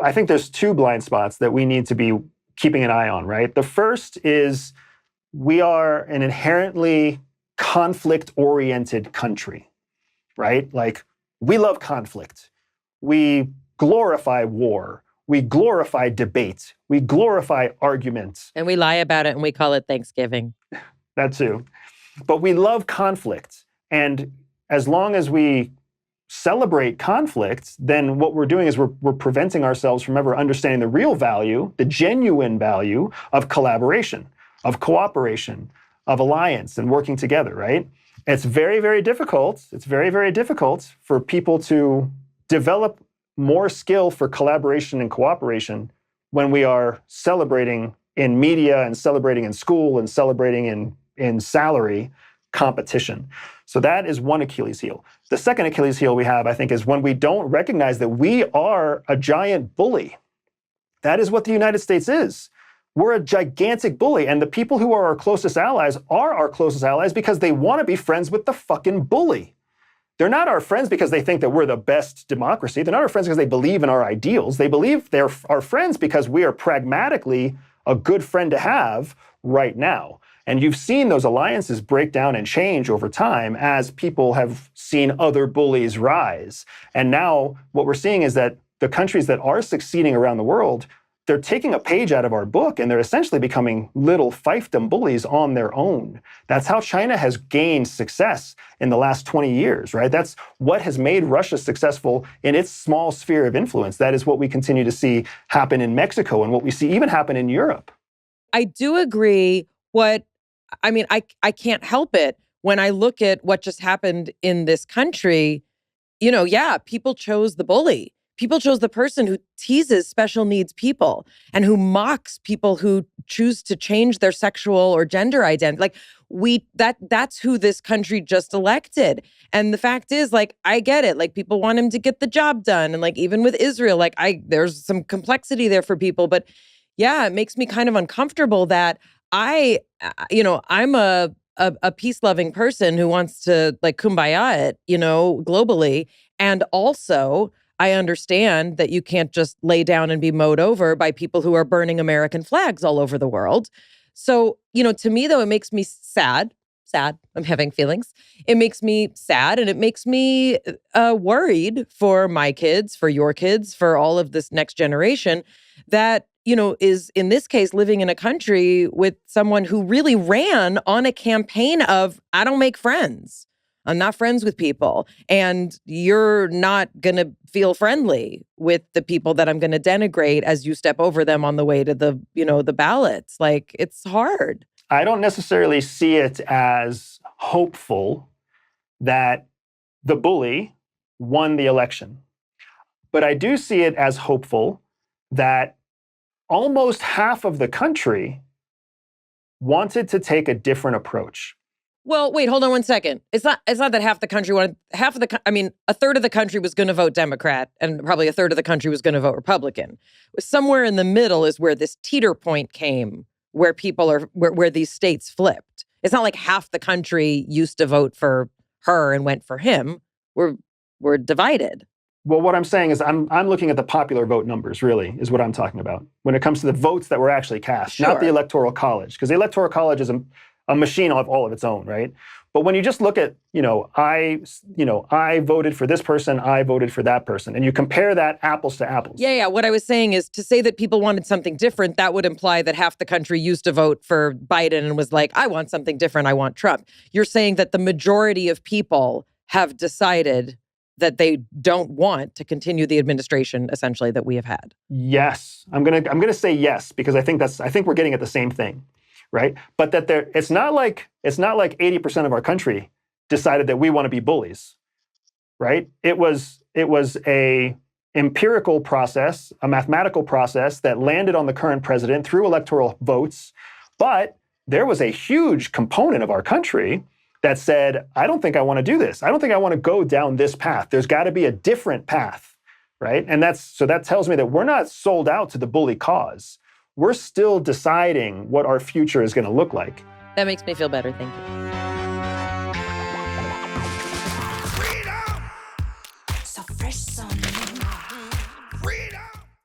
I think there's two blind spots that we need to be keeping an eye on, right? The first is we are an inherently conflict-oriented country, right? Like, we love conflict. We glorify war. We glorify debate. We glorify arguments. And we lie about it and we call it Thanksgiving. That too. But we love conflict. And as long as we celebrate conflict, then what we're doing is we're preventing ourselves from ever understanding the real value, the genuine value of collaboration, of cooperation, of alliance and working together, right? It's very, very difficult. It's very, very difficult for people to develop more skill for collaboration and cooperation when we are celebrating in media and celebrating in school and celebrating in salary competition. So that is one Achilles heel. The second Achilles heel we have, I think, is when we don't recognize that we are a giant bully. That is what the United States is. We're a gigantic bully, and the people who are our closest allies are our closest allies because they want to be friends with the fucking bully. They're not our friends because they think that we're the best democracy. They're not our friends because they believe in our ideals. They believe they're our friends because we are pragmatically a good friend to have right now. And you've seen those alliances break down and change over time as people have seen other bullies rise. And now what we're seeing is that the countries that are succeeding around the world, they're taking a page out of our book and they're essentially becoming little fiefdom bullies on their own. That's how China has gained success in the last 20 years, right? That's what has made Russia successful in its small sphere of influence. That is what we continue to see happen in Mexico and what we see even happen in Europe. I do agree. I can't help it when I look at what just happened in this country. People chose the bully. People chose the person who teases special needs people and who mocks people who choose to change their sexual or gender identity. That's who this country just elected. And the fact is, I get it. People want him to get the job done. And even with Israel, there's some complexity there for people. But yeah, it makes me kind of uncomfortable that I'm a peace-loving person who wants to kumbaya it, globally. And also, I understand that you can't just lay down and be mowed over by people who are burning American flags all over the world. So, to me, though, it makes me sad. I'm having feelings. It makes me sad and it makes me worried for my kids, for your kids, for all of this next generation that, is in this case living in a country with someone who really ran on a campaign of, I don't make friends. I'm not friends with people. And you're not going to feel friendly with the people that I'm going to denigrate as you step over them on the way to the ballots. It's hard. I don't necessarily see it as hopeful that the bully won the election. But I do see it as hopeful that almost half of the country wanted to take a different approach. Well, wait, hold on one second. It's not that half the country wanted, a third of the country was going to vote Democrat and probably a third of the country was going to vote Republican. Somewhere in the middle is where this teeter point came, where people are, where these states flipped. It's not like half the country used to vote for her and went for him. We're divided. Well, what I'm saying is I'm looking at the popular vote numbers, really, is what I'm talking about. When it comes to the votes that were actually cast, Sure. Not the Electoral College. Because the Electoral College is a machine of all of its own, right? But when you just look at, I voted for this person, I voted for that person, and you compare that apples to apples. Yeah. What I was saying is to say that people wanted something different, that would imply that half the country used to vote for Biden and was like, I want something different, I want Trump. You're saying that the majority of people have decided that they don't want to continue the administration, essentially, that we have had. Yes. I'm gonna say yes, because I think we're getting at the same thing. Right? But that it's not like 80% of our country decided that we want to be bullies, right? It was a empirical process, a mathematical process that landed on the current president through electoral votes. But there was a huge component of our country that said, I don't think I want to do this. I don't think I want to go down this path. There's got to be a different path, right? And that tells me that we're not sold out to the bully cause. We're still deciding what our future is going to look like. That makes me feel better. Thank you.